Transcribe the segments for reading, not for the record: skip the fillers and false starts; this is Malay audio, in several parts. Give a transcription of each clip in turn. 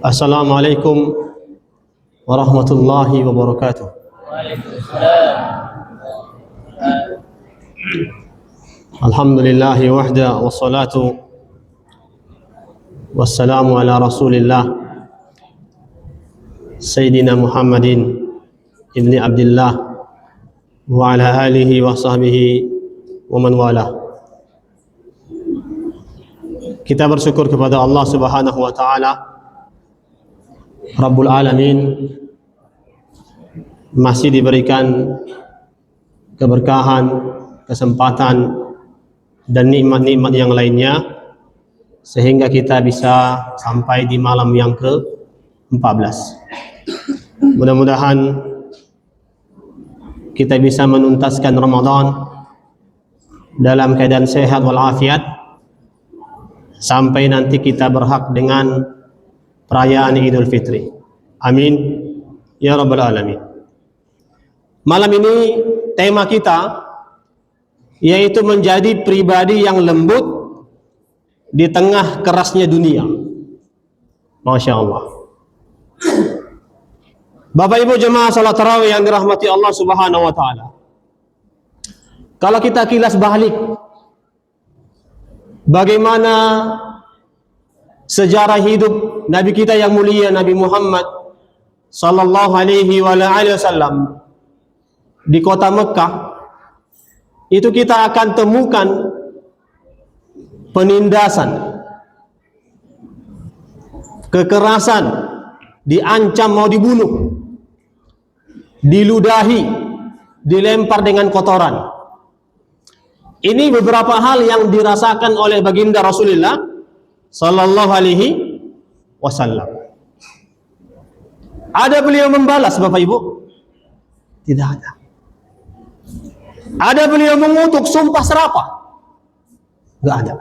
Assalamualaikum warahmatullahi wabarakatuh. Alhamdulillahi wahda wassalatu wassalamu ala rasulillah Sayyidina Muhammadin ibni Abdillah wa ala alihi wa sahbihi wa man wala. Kita bersyukur kepada Allah Subhanahu wa taala Rabbul Alamin, masih diberikan keberkahan, kesempatan dan nikmat-nikmat yang lainnya sehingga kita bisa sampai di malam yang ke-14. Mudah-mudahan kita bisa menuntaskan Ramadan dalam keadaan sehat walafiat sampai nanti kita berhak dengan perayaan Idul Fitri. Amin ya rabbal alamin. Malam ini tema kita yaitu menjadi pribadi yang lembut di tengah kerasnya dunia. Masya Allah. Bapak Ibu jemaah salat tarawih yang dirahmati Allah Subhanahu wa taala. Kalau kita kilas balik bagaimana sejarah hidup Nabi kita yang mulia Nabi Muhammad sallallahu alaihi wasallam di kota Mekah, itu kita akan temukan penindasan, kekerasan, diancam mau dibunuh, diludahi, dilempar dengan kotoran. Ini beberapa hal yang dirasakan oleh baginda Rasulullah sallallahu alaihi wasallam. Ada beliau membalas Bapak Ibu? Tidak ada. Ada beliau mengutuk sumpah serapah? Enggak ada.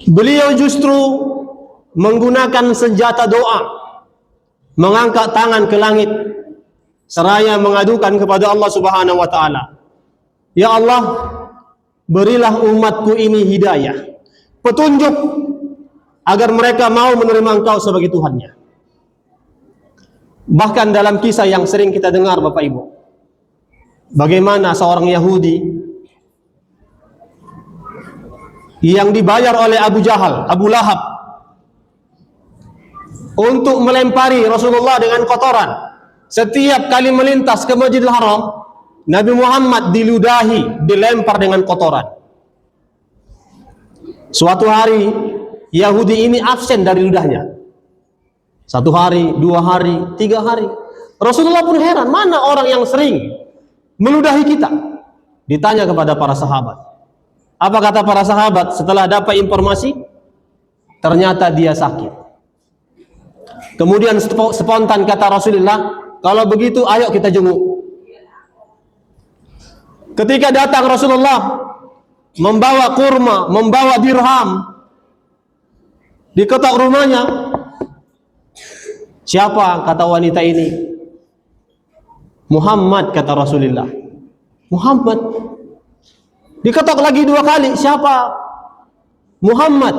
Beliau justru menggunakan senjata doa, mengangkat tangan ke langit seraya mengadukan kepada Allah Subhanahu wa taala. Ya Allah, berilah umatku ini hidayah, petunjuk agar mereka mau menerima Engkau sebagai Tuhannya. Bahkan dalam kisah yang sering kita dengar Bapak Ibu, bagaimana seorang Yahudi yang dibayar oleh Abu Jahal, Abu Lahab untuk melempari Rasulullah dengan kotoran. Setiap kali melintas ke Masjidil Haram, Nabi Muhammad diludahi, dilempar dengan kotoran. Suatu hari Yahudi ini absen dari ludahnya. 1 hari, 2 hari, 3 hari. Rasulullah pun heran, mana orang yang sering meludahi kita? Ditanya kepada para sahabat. Apa kata para sahabat setelah dapat informasi? Ternyata dia sakit. Kemudian spontan kata Rasulullah, kalau begitu ayo kita jenguk. Ketika datang Rasulullah membawa kurma, membawa dirham, diketok rumahnya. Siapa kata wanita ini? Muhammad kata Rasulullah. Muhammad. Diketok lagi 2 kali. Siapa? Muhammad.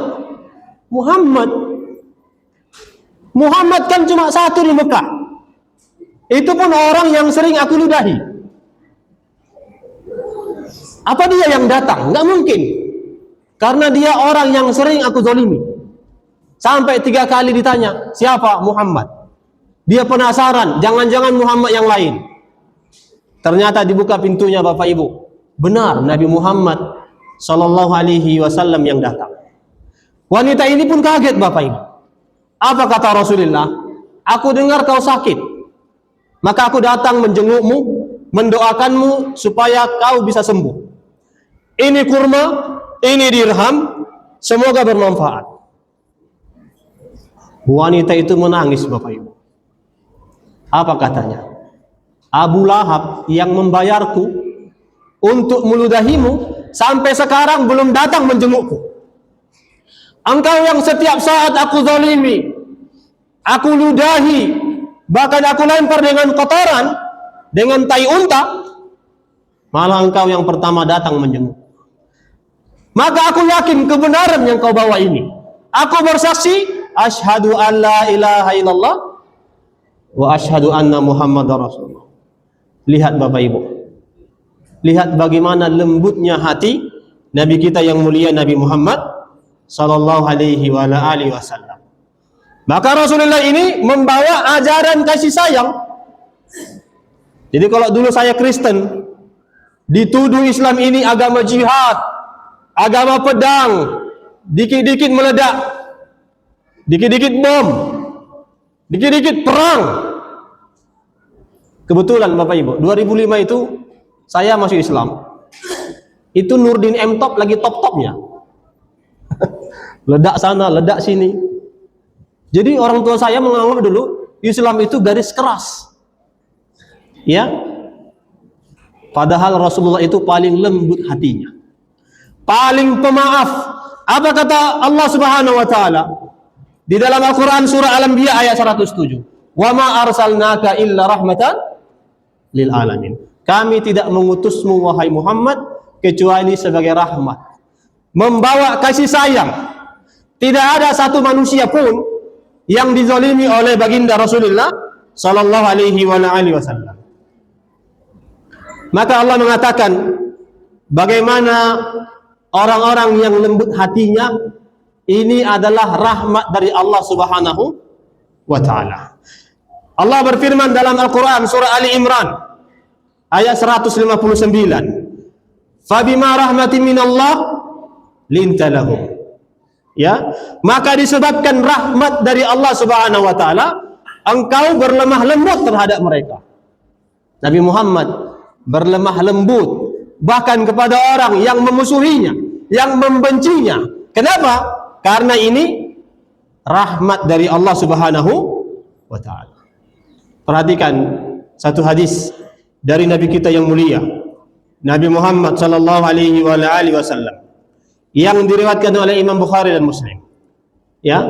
Muhammad. Muhammad kan cuma 1 di Mekah. Itu pun orang yang sering aku ludahi. Apa dia yang datang? Enggak mungkin. Karena dia orang yang sering aku zalimi. Sampai 3 kali ditanya, siapa? Muhammad. Dia penasaran, jangan-jangan Muhammad yang lain. Ternyata dibuka pintunya Bapak Ibu. Benar, Nabi Muhammad sallallahu alaihi wasallam yang datang. Wanita ini pun kaget Bapak Ibu. Apa kata Rasulullah? Aku dengar kau sakit, maka aku datang menjengukmu, mendoakanmu supaya kau bisa sembuh. Ini kurma, ini dirham, semoga bermanfaat. Wanita itu menangis Bapak Ibu. Apa katanya? Abu Lahab yang membayarku untuk meludahimu sampai sekarang belum datang menjengukku. Engkau yang setiap saat aku zalimi, aku ludahi, bahkan aku lempar dengan kotoran, dengan tai unta, malah engkau yang pertama datang menjenguk. Maka aku yakin kebenaran yang kau bawa ini. Aku bersaksi, asyhadu an la ilaha illallah wa asyhadu anna Muhammadar Rasulullah. Lihat Bapak Ibu, lihat bagaimana lembutnya hati Nabi kita yang mulia Nabi Muhammad sallallahu alaihi wasallam. Maka Rasulullah ini membawa ajaran kasih sayang. Jadi kalau dulu saya Kristen, dituduh Islam ini agama jihad, agama pedang, dikit-dikit meledak, dikit-dikit bom, dikit-dikit perang. Kebetulan Bapak Ibu, 2005 itu saya masuk Islam. Itu Nurdin M Top lagi top-topnya. Ledak sana, ledak sini. Jadi orang tua saya menganggap dulu Islam itu garis keras. Ya. Padahal Rasulullah itu paling lembut hatinya, paling pemaaf. Apa kata Allah Subhanahu wa taala di dalam Al-Qur'an surah Al-Anbiya ayat 107? Wa ma arsalnaka illa rahmatan lil alamin. Kami tidak mengutusmu wahai Muhammad kecuali sebagai rahmat, membawa kasih sayang. Tidak ada satu manusia pun yang dizalimi oleh baginda Rasulullah sallallahu alaihi wasallam. Maka Allah mengatakan bagaimana orang-orang yang lembut hatinya ini adalah rahmat dari Allah Subhanahu wa taala. Allah berfirman dalam Al-Qur'an surah Ali Imran ayat 159. Fabima rahmatin minallah linta lahum. Ya, maka disebabkan rahmat dari Allah Subhanahu wa taala engkau berlemah lembut terhadap mereka. Nabi Muhammad berlemah lembut bahkan kepada orang yang memusuhinya, yang membencinya. Kenapa? Karena ini rahmat dari Allah Subhanahu wa taala. Perhatikan satu hadis dari Nabi kita yang mulia, Nabi Muhammad sallallahu alaihi wasallam, yang diriwayatkan oleh Imam Bukhari dan Muslim. Ya,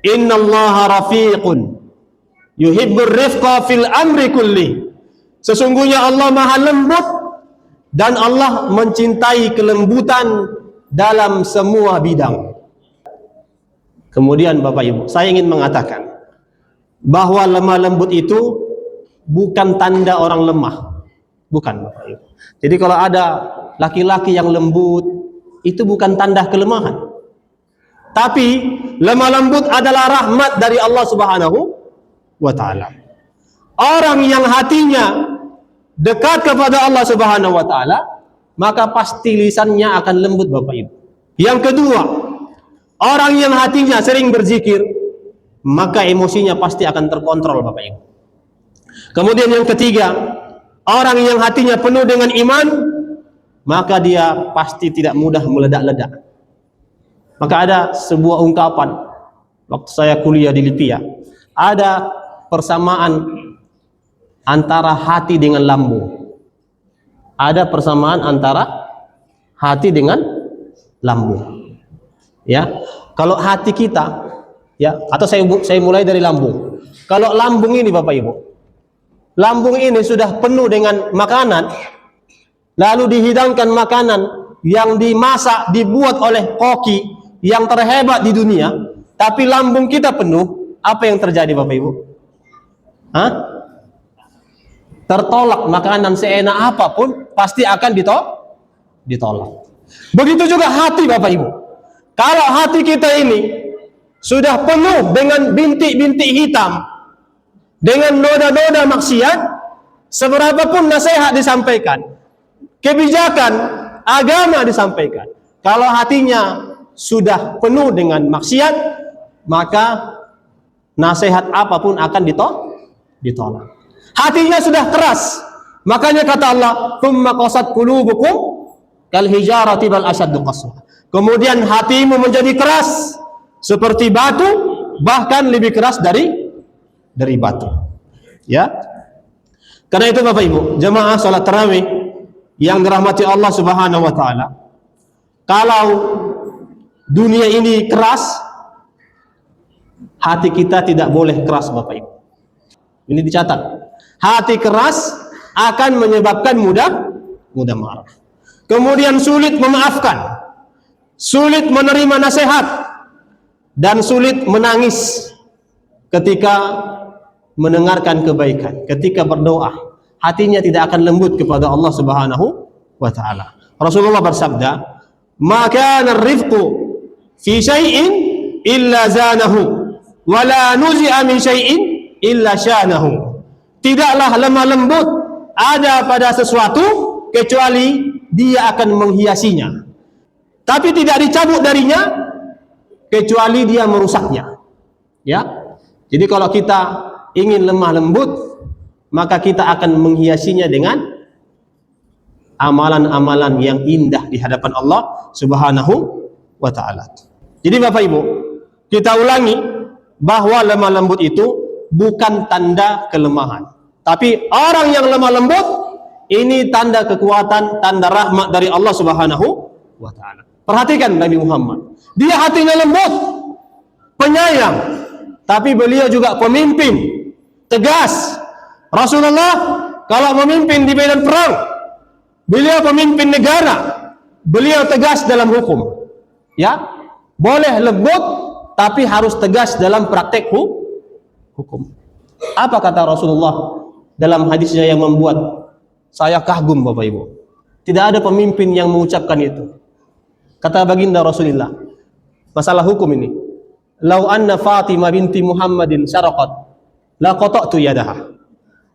innallaha rafiqun yuhibbur rifqa fil amri kulli. Sesungguhnya Allah Maha lembut dan Allah mencintai kelembutan dalam semua bidang. Kemudian Bapak Ibu, saya ingin mengatakan bahwa lemah lembut itu bukan tanda orang lemah. Bukan Bapak Ibu. Jadi kalau ada laki-laki yang lembut, itu bukan tanda kelemahan. Tapi lemah lembut adalah rahmat dari Allah Subhanahu wa taala. Orang yang hatinya dekat kepada Allah Subhanahu wa taala, maka pasti lisannya akan lembut Bapak Ibu. Yang kedua, orang yang hatinya sering berzikir, maka emosinya pasti akan terkontrol Bapak Ibu. Kemudian yang ketiga, orang yang hatinya penuh dengan iman, maka dia pasti tidak mudah meledak-ledak. Maka ada sebuah ungkapan waktu saya kuliah di Lipia, ada persamaan antara hati dengan lambung. Ada persamaan antara hati dengan lambung. Ya, kalau hati kita, ya, atau saya mulai dari lambung. Kalau lambung ini Bapak Ibu, lambung ini sudah penuh dengan makanan, lalu dihidangkan makanan yang dimasak, dibuat oleh koki yang terhebat di dunia, tapi lambung kita penuh, apa yang terjadi Bapak Ibu? Hah? Tertolak. Makanan seenak apapun pasti akan ditolak. Begitu juga hati Bapak Ibu. Kalau hati kita ini sudah penuh dengan bintik-bintik hitam, dengan noda-noda maksiat, seberapapun nasihat disampaikan, kebijakan agama disampaikan, kalau hatinya sudah penuh dengan maksiat, maka nasihat apapun akan ditolak. Hatinya sudah keras, makanya kata Allah, "Tsumma qasat qulubukum kal hijarati bal ashaddu qaswa." Kemudian hatimu menjadi keras seperti batu, bahkan lebih keras dari batu. Ya. Karena itu Bapak Ibu, jemaah salat tarawih yang dirahmati Allah Subhanahu wa taala, kalau dunia ini keras, hati kita tidak boleh keras Bapak Ibu. Ini dicatat. Hati keras akan menyebabkan mudah marah. Kemudian sulit memaafkan, sulit menerima nasihat, dan sulit menangis ketika mendengarkan kebaikan, ketika berdoa, hatinya tidak akan lembut kepada Allah Subhanahu wa taala. Rasulullah bersabda, "Ma kana ar-rifqu fi syai'in illa zanahu, wa la nuzi'a min syai'in illa syanahu." Tidaklah lemah lembut ada pada sesuatu kecuali dia akan menghiasinya. Tapi tidak dicabut darinya kecuali dia merusaknya. Ya. Jadi kalau kita ingin lemah lembut, maka kita akan menghiasinya dengan amalan-amalan yang indah di hadapan Allah Subhanahu wa taala. Jadi Bapak Ibu, kita ulangi bahwa lemah lembut itu bukan tanda kelemahan. Tapi orang yang lemah lembut ini tanda kekuatan, tanda rahmat dari Allah Subhanahu wa taala. Perhatikan Nabi Muhammad. Dia hatinya lembut, penyayang, tapi beliau juga pemimpin tegas. Rasulullah kalau memimpin di medan perang, beliau pemimpin negara, beliau tegas dalam hukum. Ya, boleh lembut tapi harus tegas dalam praktek hukum. Apa kata Rasulullah dalam hadisnya yang membuat saya kagum Bapak Ibu? Tidak ada pemimpin yang mengucapkan itu. Kata baginda Rasulullah, masalah hukum ini, "Lau anna Fatimah binti Muhammadin syaraqat la qata'tu yadaha."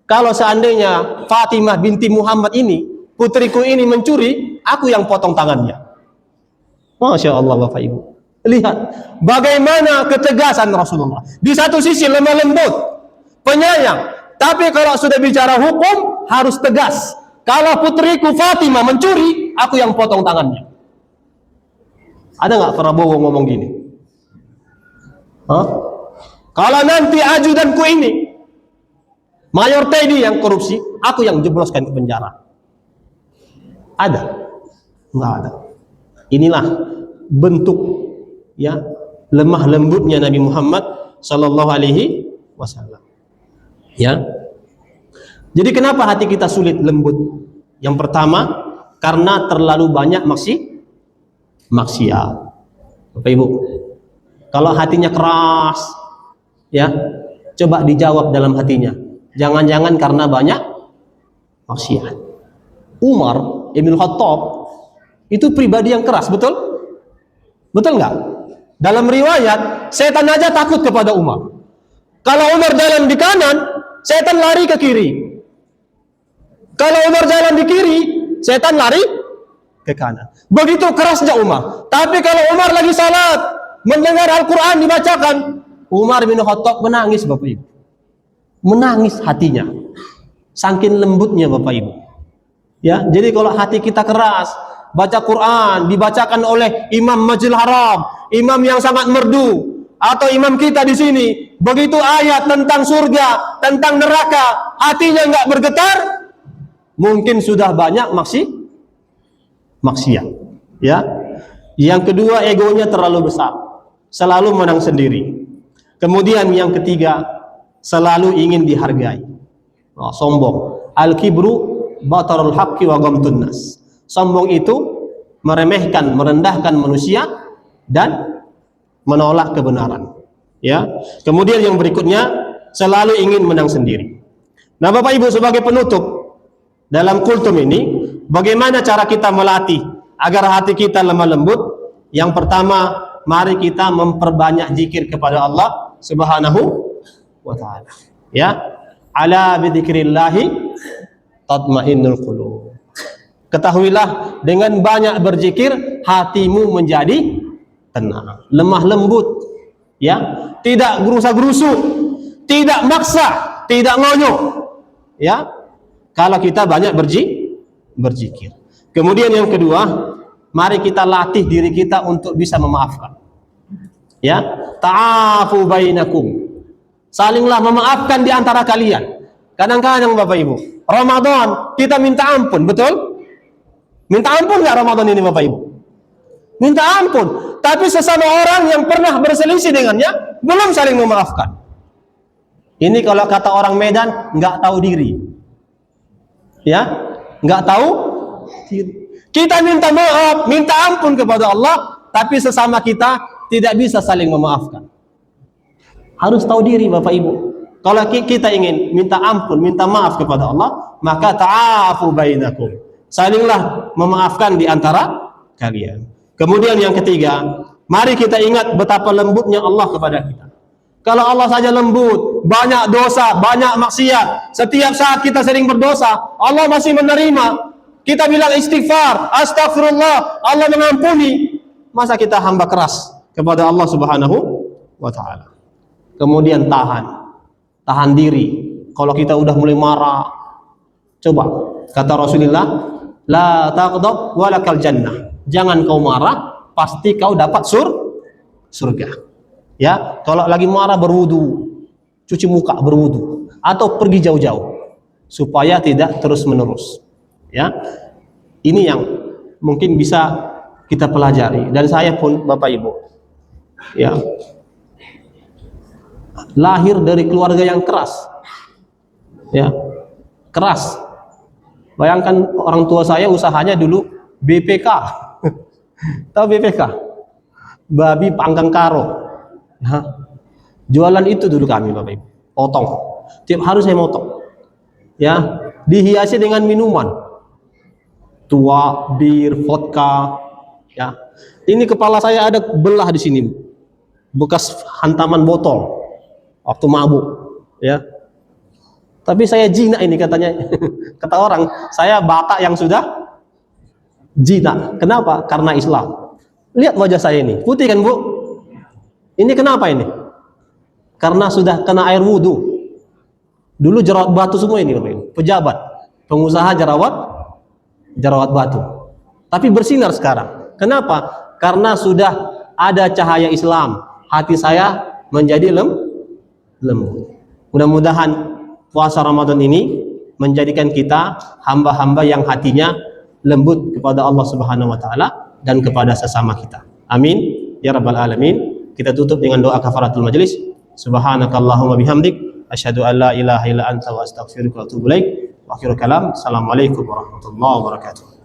Kalau seandainya Fatimah binti Muhammad ini, putriku ini mencuri, aku yang potong tangannya. Masya Allah Bapak Ibu. Lihat bagaimana ketegasan Rasulullah. Di satu sisi lemah lembut, penyayang, tapi kalau sudah bicara hukum harus tegas. Kalau putriku Fatimah mencuri, aku yang potong tangannya. Ada nggak Prabowo ngomong gini? Hah? Kalau nanti ajudanku ini Mayor Teddy yang korupsi, aku yang jebloskan ke penjara. Ada? Enggak ada. Inilah bentuk ya lemah lembutnya Nabi Muhammad sallallahu alaihi wasallam. Ya. Jadi kenapa hati kita sulit lembut? Yang pertama, karena terlalu banyak maksiat. Bapak Ibu, kalau hatinya keras, ya, coba dijawab dalam hatinya. Jangan-jangan karena banyak maksiat. Umar Ibn Khattab itu pribadi yang keras, betul? Betul nggak? Dalam riwayat, setan aja takut kepada Umar. Kalau Umar jalan di kanan, setan lari ke kiri. Kalau Umar jalan di kiri, setan lari ke kanan. Begitu kerasnya Umar. Tapi kalau Umar lagi salat, mendengar Al-Quran dibacakan, Umar bin Khattab menangis Bapak Ibu. Menangis hatinya. Saking lembutnya Bapak Ibu. Ya, jadi kalau hati kita keras, baca Quran dibacakan oleh imam Masjidil Haram, imam yang sangat merdu, atau imam kita di sini, begitu ayat tentang surga, tentang neraka, hatinya nggak bergetar, mungkin sudah banyak maksiat. Ya. Yang kedua, egonya terlalu besar, selalu menang sendiri. Kemudian yang ketiga, selalu ingin dihargai. Sombong. Al-kibru batarul haqqi wa ghamtun nas. Sombong itu meremehkan, merendahkan manusia dan menolak kebenaran. Ya. Kemudian yang berikutnya, selalu ingin menang sendiri. Nah, Bapak Ibu, sebagai penutup dalam kultum ini, bagaimana cara kita melatih agar hati kita lemah lembut? Yang pertama, mari kita memperbanyak zikir kepada Allah Subhanahu wa taala. Ya. Ala bi dzikrillah tatmainnul qulub. Ketahuilah dengan banyak berzikir hatimu menjadi tenang, lemah lembut, ya, tidak gerusa-gerusu, tidak maksa, tidak ngonyok, ya. Kalau kita banyak berzikir. Kemudian yang kedua, mari kita latih diri kita untuk bisa memaafkan. Ya, ta'afu bainakum. Salinglah memaafkan di antara kalian. Kadang-kadang Bapak Ibu, Ramadan kita minta ampun, betul? Minta ampun nggak Ramadan ini Bapak Ibu? Minta ampun. Tapi sesama orang yang pernah berselisih dengannya belum saling memaafkan. Ini kalau kata orang Medan, nggak tahu diri. Ya, nggak tahu diri. Kita minta maaf, minta ampun kepada Allah, tapi sesama kita tidak bisa saling memaafkan. Harus tahu diri Bapak Ibu. Kalau kita ingin minta ampun, minta maaf kepada Allah, maka ta'afu bainakum. Salinglah memaafkan di antara kalian. Kemudian yang ketiga, mari kita ingat betapa lembutnya Allah kepada kita. Kalau Allah saja lembut, banyak dosa, banyak maksiat, setiap saat kita sering berdosa, Allah masih menerima. Kita bilang istighfar, astagfirullah, Allah mengampuni. Masa kita hamba keras kepada Allah Subhanahu wa ta'ala. Kemudian tahan diri. Kalau kita udah mulai marah, coba kata Rasulullah, la taghdab walakal jannah. Jangan kau marah, pasti kau dapat surga. Ya, kalau lagi marah berwudu, cuci muka berwudu, atau pergi jauh-jauh supaya tidak terus-menerus. Ya, ini yang mungkin bisa kita pelajari. Dan saya pun Bapak Ibu, ya, lahir dari keluarga yang keras, ya, keras. Bayangkan orang tua saya usahanya dulu BPK, tahu BPK? Babi panggang karo. Ya. Jualan itu dulu kami Bapak Ibu, potong. Tiap hari saya motong. Ya, dihiasi dengan minuman. Tua, bir, vodka, ya. Ini kepala saya ada belah di sini. Bekas hantaman botol waktu mabuk, ya. Tapi saya jina ini katanya. Kata orang, saya Batak yang sudah jina. Kenapa? Karena Islam. Lihat wajah saya ini, putih kan Bu? Ini kenapa ini? Karena sudah kena air wudhu. Dulu jerawat batu semua ini, pejabat, pengusaha jerawat batu. Tapi bersinar sekarang. Kenapa? Karena sudah ada cahaya Islam. Hati saya menjadi lembut. Mudah-mudahan puasa Ramadan ini menjadikan kita hamba-hamba yang hatinya lembut kepada Allah Subhanahu wa taala dan kepada sesama kita. Amin ya rabbal alamin. Kita tutup dengan doa kafaratul majelis. Subhanakallahumma bihamdik asyhadu an la ilaha illa anta wa astaghfiruka wa atubu ilaik. Wa akhiru kalam. Assalamualaikum warahmatullahi wabarakatuh.